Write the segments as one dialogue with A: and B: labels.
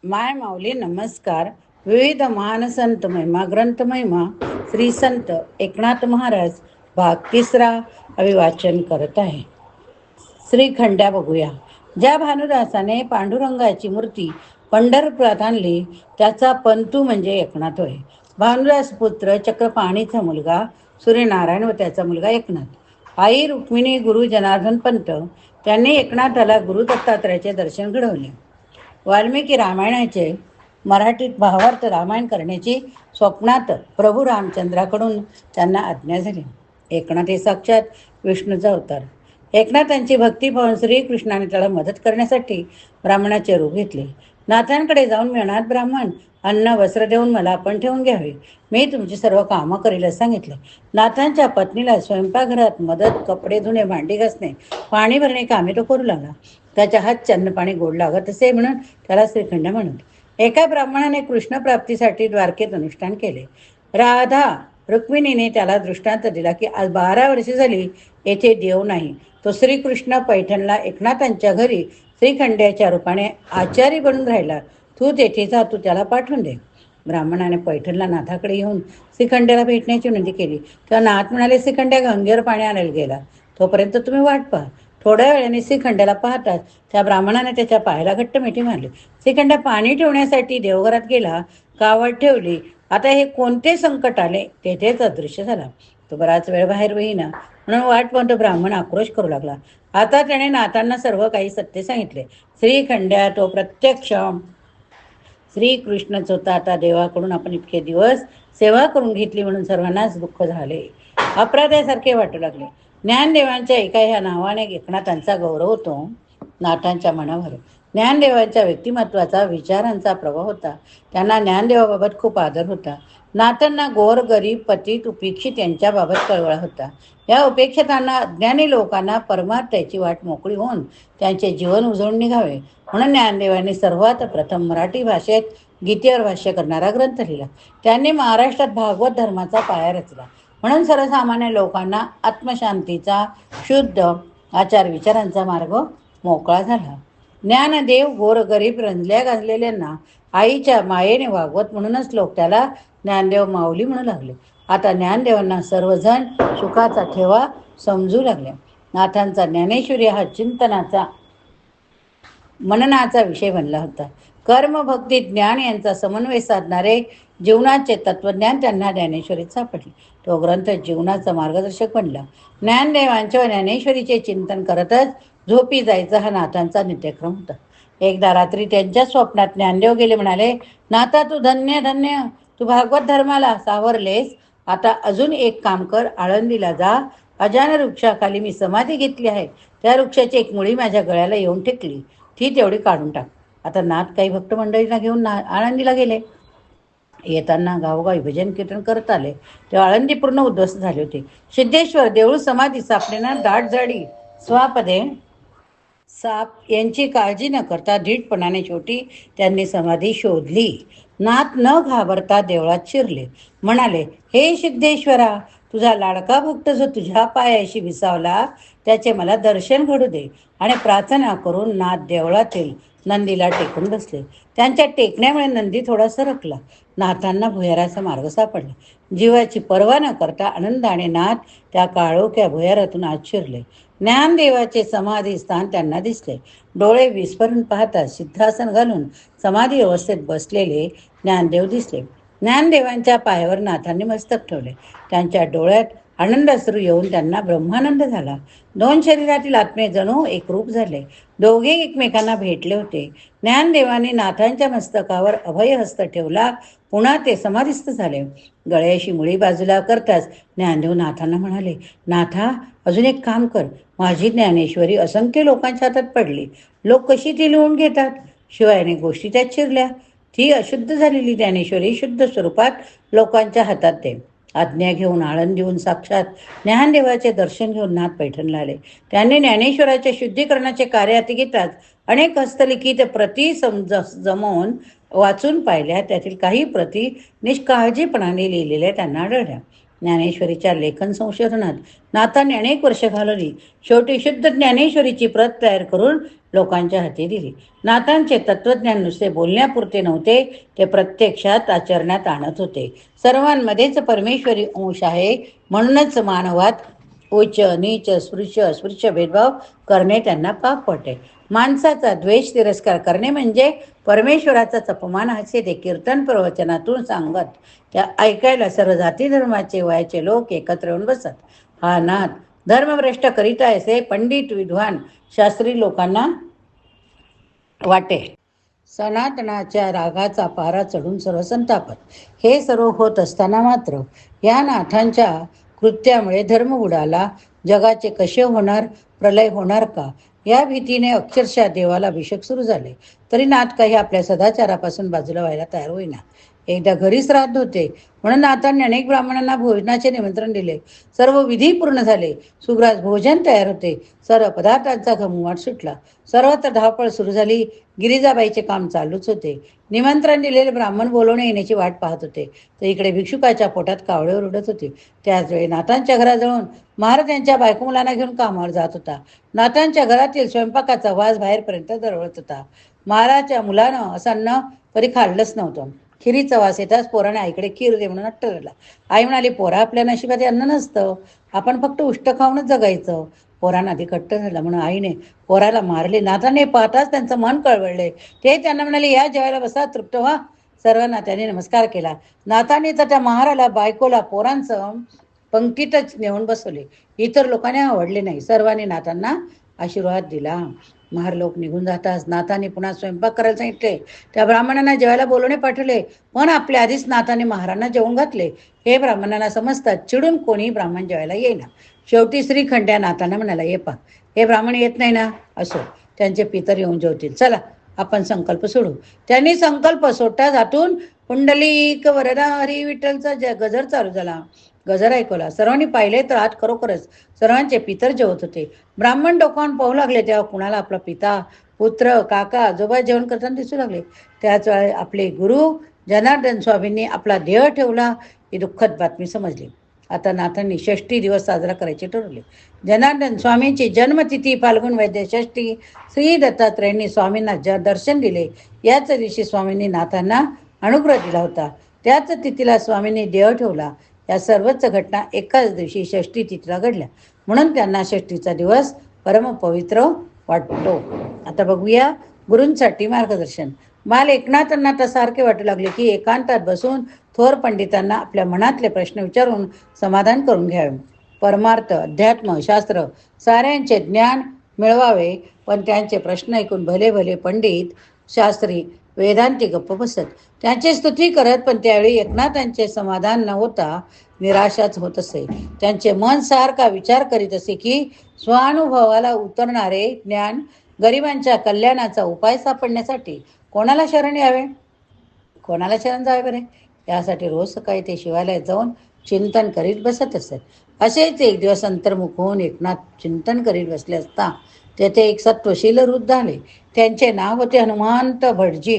A: माय माऊली नमस्कार. विविध महान संत महिमा ग्रंथ महिमा श्री संत एकनाथ महाराज भाग 3 अभिवाचन करत आहे. श्रीखंड्या बघूया. ज्या भानुदासाने पांडुरंगाची मूर्ती पंढरपुरात आणली त्याचा पंतू म्हणजे एकनाथ होय. भानुदास पुत्र चक्रपाणीचा मुलगा सूर्यनारायण व त्याचा मुलगा एकनाथ. आई रुक्मिणी गुरु जनार्दन पंत त्यांनी एकनाथाला गुरु दत्तात्रयाचे दर्शन घडवले. वाल्मिकी रामायणाचे मराठीत भावार्थ रामायण करण्याची स्वप्नात प्रभू रामचंद्राकडून त्यांना आज्ञा झाली. एकनाथ हे साक्षात विष्णूचा अवतार. एकनाथांची भक्ती पाहून श्रीकृष्णाने त्याला मदत करण्यासाठी ब्राह्मणाचे रूप घेतले. नाथांकडे जाऊन मिळणार ब्राह्मण अन्न वस्त्र देऊन मला आपण ठेवून घ्यावे, मी तुमची सर्व कामं करील सांगितले. नाथांच्या पत्नीला स्वयंपाकघरात मदत, कपडे धुणे, भांडी घासणे, पाणी भरणे कामे तो करू लागला. त्याच्या हात अन्न पाणी गोड लागत असे म्हणून त्याला श्रीखंड म्हणत. एका ब्राह्मणाने कृष्ण प्राप्तीसाठी द्वारकेत अनुष्ठान केले. राधा रुक्मिणीने त्याला दृष्टांत दिला की आज 12 वर्षे झाली येथे देव नाही. तो श्रीकृष्ण पैठणला एकनाथांच्या घरी श्रीखंड्याच्या रूपाने आचारी बनून राहिला. तू तेथे जा, तू त्याला पाठवून दे. ब्राह्मणाने पैठणला नाथाकडे येऊन श्रीखंड्याला भेटण्याची विनंती केली. तेव्हा नाथ म्हणाले, श्रीखंड्या गंगेवर पाणी आणायला गेला, तोपर्यंत तुम्ही वाट पहा. थोड्या वेळाने श्रीखंड्याला पाहताच त्या ब्राह्मणाने त्याच्या पायाला घट्ट मिठी मारली. श्रीखंड्या पाणी ठेवण्यासाठी देवघरात गेला, कावड ठेवली. आता हे कोणते संकट आले तेथेच अदृश्य झाला. तो बराच वेळ बाहेर होईना म्हणून वाट पाहून तो ब्राह्मण आक्रोश करू लागला. आता त्याने नाथांना सर्व काही सत्य सांगितले. श्रीखंड्या तो प्रत्यक्ष श्रीकृष्णच होता. आता देवाकडून आपण इतके दिवस सेवा करून घेतली म्हणून सर्वांनाच दुःख झाले, अपराध्यासारखे वाटू लागले. ज्ञानदेवांच्या एका ह्या नावाने एकनाथांचा गौरव होतो नाथांच्या मनावर. ज्ञानदेवांच्या व्यक्तिमत्वाचा विचारांचा प्रभाव होता. त्यांना ज्ञानदेवाबाबत खूप आदर होता. नाथांना गोर गरीब पतित उपेक्षित यांच्याबाबत कळवळा होता. या उपेक्षितांना अज्ञानी लोकांना परमार्थाची वाट मोकळी होऊन त्यांचे जीवन उजळून निघावे म्हणून ज्ञानदेवांनी सर्वात प्रथम मराठी भाषेत गीतेवर भाष्य करणारा ग्रंथ लिहिला. त्यांनी महाराष्ट्रात भागवत धर्माचा पाया रचला म्हणून सर्वसामान्य लोकांना आत्मशांतीचा शुद्ध आचार विचारांचा मार्ग मोकळा झाला. ज्ञानदेव गोरगरीब रंजल्या गाजलेल्यांना आईच्या मायेने वागवत म्हणूनच लोक त्याला ज्ञानदेव माऊली म्हणू लागले. आता ज्ञानदेवांना सर्वजण सुखाचा ठेवा समजू लागले. नाथांचा ज्ञानेश्वरी हा चिंतनाचा मननाचा विषय बनला होता. कर्म भक्ती ज्ञान यांचा समन्वय साधणारे जीवनाचे तत्वज्ञान त्यांना ज्ञानेश्वरीत सापडले. तो ग्रंथ जीवनाचा मार्गदर्शक बनला. ज्ञानदेवांच्या व ज्ञानेश्वरीचे चिंतन करतच झोपी जायचा हा नाथांचा नित्यक्रम होता. एकदा रात्री त्यांच्या स्वप्नात ज्ञानदेव गेले. म्हणाले, नाथा तू धन्य धन्य, तू भागवत धर्माला सावरलेस. आता अजून एक काम कर, आळंदीला जा. अजान वृक्षाखाली मी समाधी घेतली आहे. त्या वृक्षाची एक मुळी माझ्या गळ्याला येऊन टेकली, ती तेवढी काढून टाक. आता नाथ काही भक्त मंडळींना घेऊन आळंदीला गेले. येताना गावोगावी भजन कीर्तन करत आले तेव्हा आळंदी पूर्ण उद्ध्वस्त झाले होते. सिद्धेश्वर देऊळ समाधी सापडेना दाट झाडी स्वापदे साप यांची काळजी न करता धीटपणाने शेवटी त्यांनी समाधी शोधली. नाथ न घाबरता देवळात शिरले. म्हणाले, हे सिद्धेश्वरा, तुझा लाडका भक्त जो तुझ्या पायाशी विसावला त्याचे मला दर्शन घडू दे. आणि प्रार्थना करून नाथ देवळातील नंदीला टेकून बसले. त्यांच्या टेकण्यामुळे नंदी थोडा सरकला. नाथांना भुयाराचा मार्ग सापडला. जीवाची पर्वा न करता आनंदाने नाथ त्या काळोख्या भुयारातून आत शिरले. ज्ञानदेवाचे समाधी स्थान त्यांना दिसले. डोळे विस्फारून पाहता सिद्धासन घालून समाधी अवस्थेत बसलेले ज्ञानदेव दिसले. ज्ञानदेवांच्या पायावर नाथांनी मस्तक ठेवले. त्यांच्या डोळ्यात आनंदाश्रू येऊन त्यांना ब्रह्मानंद झाला. 2 शरीरातील आत्मे जणू एकरूप झाले. दोघे एकमेकांना भेटले होते. ज्ञानदेवाने नाथांच्या मस्तकावर अभयहस्त ठेवला. पुन्हा ते समाधिस्थ झाले. गळ्याशी मुळी बाजूला करताच ज्ञानदेव नाथांना म्हणाले, नाथा, अजून एक काम कर. माझी ज्ञानेश्वरी असंख्य लोकांच्या हातात पडली. लोक कशी ती लिहून घेतात. शिवाय अनेक गोष्टी त्यात शिरल्या. ती अशुद्ध झालेली ज्ञानेश्वरी शुद्ध स्वरूपात लोकांच्या हातात दे. आज्ञा घेऊन आळंदीहून साक्षात ज्ञानदेवाचे दर्शन घेऊन नाथ पैठणला आले. त्यांनी ज्ञानेश्वराच्या शुद्धीकरणाचे कार्य हाती घेताच अनेक हस्तलिखित प्रती जमवून वाचून पाहिल्या. त्यातील काही प्रती निष्काळजीपणाने लिहिलेल्या त्यांना आढळल्या. ज्ञानेश्वरीच्या लेखन संशोधनात नाथांनी अनेक वर्ष घालवली. शेवटी शुद्ध ज्ञानेश्वरीची प्रत तयार करून लोकांच्या हाती दिली. नाथांचे तत्वज्ञान नुसते बोलण्यापुरते नव्हते, ते प्रत्यक्षात आचरणात आणत होते. सर्वांमध्येच परमेश्वरी अंश आहे, म्हणूनच मानवात उच्च नीच स्पृश्य अस्पृश्य भेदभाव करणे त्यांना पाप पडते. माणसाचा द्वेष तिरस्कार करणे म्हणजे परमेश्वराचाच अपमान असे ते कीर्तन प्रवचनातून सांगत. त्या ऐकायला सर्व जाती धर्माचे वयाचे लोक एकत्र येऊन बसत. हा नाथ धर्मभ्रष्ट करीत आहे असे पंडित विद्वान शास्त्री लोकांना वाटे. सनातनाच्या रागाचा पारा चढून सर्व संतापत. हे सर्व होत असताना मात्र या नाथांच्या कृत्यामुळे धर्म बुडाला. जगाचे कसे होणार, प्रलय होणार का, या भीतीने अक्षरशः देवाला अभिषेक सुरू झाले. तरी नाथ काही आपल्या सदाचारापासून बाजूला व्हायला तयार होईना. एकदा घरी श्राद्ध होते म्हणून नाथांनी अनेक ब्राह्मणांना भोजनाचे निमंत्रण दिले. सर्व विधी पूर्ण झाले. सुग्रास भोजन तयार होते. सर्व पदार्थांचा घमघमाट सुटला. सर्वत्र धावपळ सुरू झाली. गिरिजाबाईचे काम चालूच होते. निमंत्रण दिलेले ब्राह्मण बोलवणे येण्याची वाट पाहत होते, तर इकडे भिक्षुकाच्या पोटात कावळे ओरडत होते. त्याच वेळी नाथांच्या घराजवळून महाराज यांच्या बायको मुलांना घेऊन कामावर जात होता. नाथांच्या घरातील स्वयंपाकाचा वास बाहेरपर्यंत दरवळत होता. महाराजच्या मुलानं असं अन्न कधी खाल्लंच नव्हतं. खिरीचा वास येताच पोराने आईकडे खीर दे म्हणून हट्ट धरला. आई म्हणाली, पोरा आपल्या नशिबात अन्न नसतं, आपण फक्त उष्ट खाऊनच जगायचं. पोरांना आधी कट्ट झाला म्हणून आईने पोराला मारले. नाथाने पाहताच त्यांचं मन कळवळले. ते त्यांना म्हणाले, या जेवायला बसा, तृप्त व्हा. सर्वांना त्याने नमस्कार केला. नाथाने तर त्या महाराला, बायकोला, पोरांचं पंक्तीतच नेऊन बसवले. इतर लोकांनी आवडले नाही. सर्वांनी नाथांना आशीर्वाद दिला. महार लोक निघून जाताच नाथाने पुन्हा स्वयंपाक करायला सांगितले. त्या ब्राह्मणांना जेवायला बोलवणे पाठवले, पण आपल्या आधीच नाथाने महारांना जेवून घातले. हे ब्राह्मणांना समजतात. चिडून कोणी ब्राह्मण जेवायला येईना. शेवटी श्रीखंड या नाथांना म्हणाला, ये पा, हे ब्राह्मण येत नाही ना, असो, त्यांचे पितर येऊन जेवतील. चला आपण संकल्प सोडू. त्यांनी संकल्प सोडताच हातून पुंडलिक वरदा हरी विठ्ठलचा गजर चालू झाला. गजर ऐकवला. सर्वांनी पाहिले तर आत खरोखरच सर्वांचे पितर जेवत होते. ब्राह्मण डोकावून पाहू लागले तेव्हा कुणाला आपला पिता, पुत्र, काका, आजोबा जेवण करताना दिसू लागले. त्याच वेळी आपले गुरु जनार्दन स्वामींनी आपला देह ठेवला. ही दुःखद बातमी समजली. आता नाथांनी षष्ठी दिवस साजरा करायचे ठरवले. जनार्दन स्वामींची जन्मतिथी फाल्गुन वैद्य षष्ठी. श्री दत्तात्रयांनी स्वामींना दर्शन दिले. याच दिवशी स्वामींनी नाथांना अनुग्रह दिला होता. त्याच तिथीला स्वामींनी देह ठेवला. या सर्वच घटना एकाच दिवशी षष्ठी तिथीला घडल्या, म्हणून त्यांना षष्ठीचा दिवस परमपवित्र वाटतो. आता बघूया गुरूंसाठी मार्गदर्शन. बाल एकनाथांना तर सारखे वाटू लागले की एकांतात बसून थोर पंडितांना आपल्या मनातले प्रश्न विचारून समाधान करून घ्यावे. परमार्थ, अध्यात्म, शास्त्र साऱ्यांचे ज्ञान मिळवावे. पण त्यांचे प्रश्न ऐकून भले भले पंडित शास्त्री वेदांती गप्प बसत. त्यांची स्तुती करत, पण त्यावेळी एकनाथांचे समाधान न होता निराशाच होत असे. त्यांचे मन सारखा विचार करीत असे की स्वानुभवाला उतरणारे ज्ञान, गरिबांच्या कल्याणाचा उपाय सापडण्यासाठी कोणाला शरण यावे, कोणाला शरण जावे बरे. यासाठी रोज सकाळी ते शिवालयात जाऊन चिंतन करीत बसत असत. असेच एक दिवस अंतर्मुख होऊन एकनाथ चिंतन करीत बसले असता तेथे एक सत्वशील वृद्ध आले. त्यांचे नाव होते हनुमंत भटजी.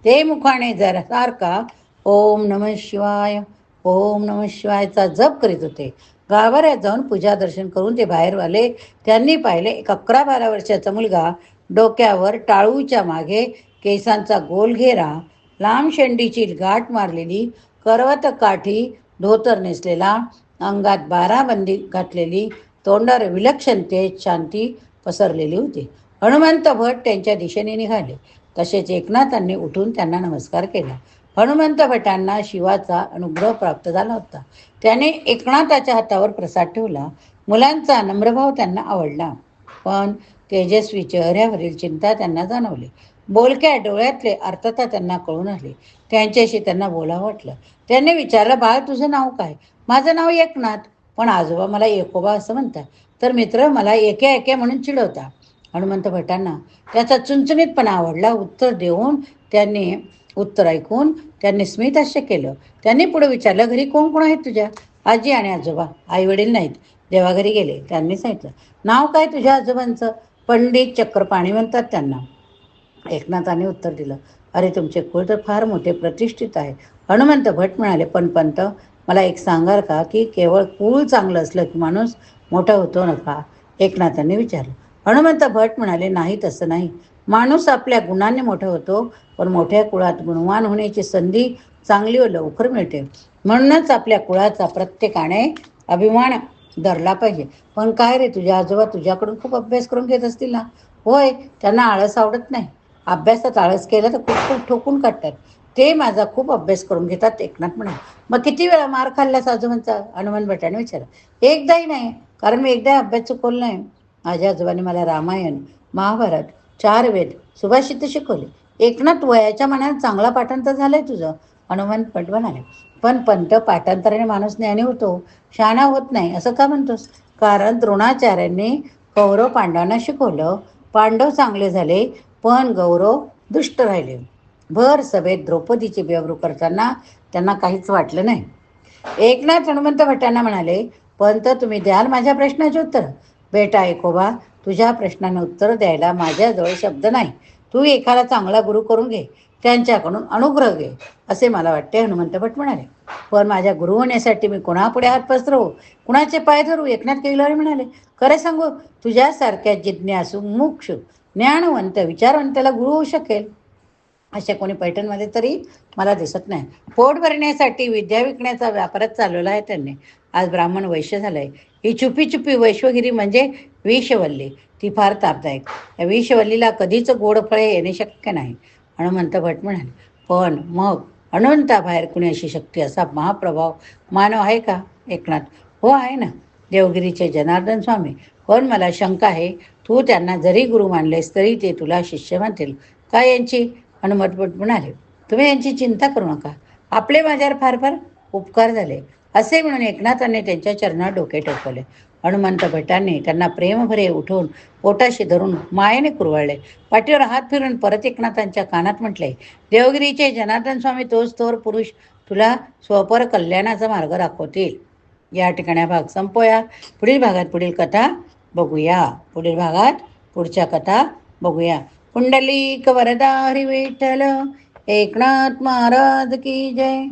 A: ते मुखाने जरा सारखा ओम नमः शिवाय, ओम नमः शिवायचा जप करीत होते. गाभाऱ्यात जाऊन पूजा दर्शन करून ते बाहेर आले. त्यांनी पाहिले एक 11-12 वर्षाचा मुलगा, डोक्यावर टाळूच्या मागे केसांचा गोल घेरा, लांब शेंडीची गाठ मारलेली, करवत काठी धोतर नेसलेला, अंगात 12 बंदी घातलेली, तोंडावर विलक्षण तेज शांती पसरलेली होती. हनुमंत भट त्यांच्या दिशेने निघाले. तसेच एकनाथांनी उठून त्यांना नमस्कार केला. हनुमंत भटांना शिवाचा अनुग्रह प्राप्त झाला होता. त्याने एकनाथाच्या हातावर प्रसाद ठेवला. मुलांचा नम्रभाव त्यांना आवडला, पण तेजस्वी चेहऱ्यावरील चिंता त्यांना जाणवली. बोलक्या डोळ्यातले अर्थता त्यांना कळून आले. त्यांच्याशी त्यांना बोलावं वाटलं. त्यांनी विचारलं, बाळ तुझं नाव काय? माझं नाव एकनाथ, पण आजोबा मला एकोबा असं म्हणतात, तर मित्र मला एके एके म्हणून चिडवता. हनुमंत भटांना त्याचा चुणचुणीतपणा आवडला. उत्तर ऐकून त्यांनी स्मितहास्य केलं. त्यांनी पुढे विचारलं, घरी कोण कोण आहेत तुझ्या? आजी आणि आजोबा. आई वडील नाहीत, देवाघरी गेले. त्यांनी सांगितलं, नाव काय तुझ्या आजोबांचं? पंडित चक्रपाणी म्हणतात त्यांना. एकनाथाने उत्तर दिलं, अरे तुमचे कुळ तर फार मोठे प्रतिष्ठित आहे. हनुमंत भट म्हणाले, पण पंत मला एक सांगाल का की केवळ कुळ चांगलं असलं की माणूस मोठा होतो नका? एकनाथांनी विचारलं. हनुमंत भट म्हणाले, नाही तसं नाही. माणूस आपल्या गुणांनी मोठा होतो, पण मोठ्या कुळात गुणवान होण्याची संधी चांगली व लवकर मिळते. म्हणूनच आपल्या कुळाचा प्रत्येकाने अभिमान धरला पाहिजे. पण काय रे, तुझ्या आजोबा तुझ्याकडून खूप अभ्यास करून घेत असतील ना? होय, त्यांना आळस आवडत नाही. अभ्यासात आळस केला तर खूप खूप ठोकून काढतात. ते माझा खूप अभ्यास करून घेतात, एकनाथ म्हणाले. मग किती वेळा मार खाल्लास आजोबांचा? हनुमान भटाने विचारलं. एकदाही नाही, कारण मी एकदा अभ्यास चुकवला नाही. माझ्या आजोबांनी मला रामायण, महाभारत, 4 वेद, सुभाषित शिकवले. एकनाथ, वयाच्या मनात चांगला पाठांतर झालंय तुझं. हनुमान भट म्हणाले. पण पंत, पाठांतराने माणूस ज्ञानी होतो, शहाणा होत नाही असं का म्हणतोस? कारण द्रोणाचार्यांनी कौरव पांडवांना शिकवलं. पांडव चांगले झाले, पण गौरव दुष्ट राहिले. भर सभेत द्रौपदीची बेअब्रू करताना त्यांना काहीच वाटलं नाही. एकनाथ हनुमंत भटांना म्हणाले, पंत, तुम्ही द्याल माझ्या प्रश्नाचे उत्तर? बेटा ऐकोबा, तुझ्या प्रश्नांना उत्तर द्यायला माझ्याजवळ शब्द नाही. तू एखादा चांगला गुरु करून घे, त्यांच्याकडून अनुग्रह घे, असे मला वाटते. हनुमंत भट म्हणाले. पण माझ्या गुरु होण्यासाठी मी कोणापुढे हात पसरवू, कुणाचे पाय धरू? एकनाथ केळीलारी म्हणाले. खरं सांगू, तुझ्यासारख्या जिज्ञासू, मुक्ष, ज्ञानवंत, विचारवंताला गुरु होऊ शकेल अशा कोणी पैठणमध्ये तरी मला दिसत नाही. पोट भरण्यासाठी विद्या विकण्याचा व्यापारच चालवला आहे त्यांनी. आज ब्राह्मण वैश्य झालंय. ही चुपी चुपी वैश्वगिरी म्हणजे विषवल्ली, ती फार तापदायक. या विषवल्लीला कधीच गोड फळे येणे शक्य नाही. हनुमंत भट म्हणाले. पण मग अनंताबाहेर कुणी अशी शक्ती, असा महाप्रभाव मानव आहे का? एकनाथ, हो आहे ना, देवगिरीचे जनार्दन स्वामी. पण मला शंका आहे, तू त्यांना जरी गुरु मानलेस तरी ते तुला शिष्य मानतील का यांची? हनुमंत भट म्हणाले. तुम्ही यांची चिंता करू नका, आपले माझ्यावर फार फार उपकार झाले, असे म्हणून एकनाथांनी त्यांच्या चरणात डोके टेकवले. हनुमंत भटांनी त्यांना प्रेमभरे उठवून पोटाशी धरून मायेने कुरवाळले. पाठीवर हात फिरून परत एकनाथांच्या कानात म्हटले, देवगिरीचे जनार्दन स्वामी तोच थोर पुरुष तुला स्वपर कल्याणाचा मार्ग दाखवतील. या ठिकाणी हा भाग संपवूया. पुढील भागात पुढील कथा बघूया. पुढील भागात पुढच्या कथा बघूया. पुंडलिक वरदा हरी विठ्ठल, एकनाथ महाराज की जय.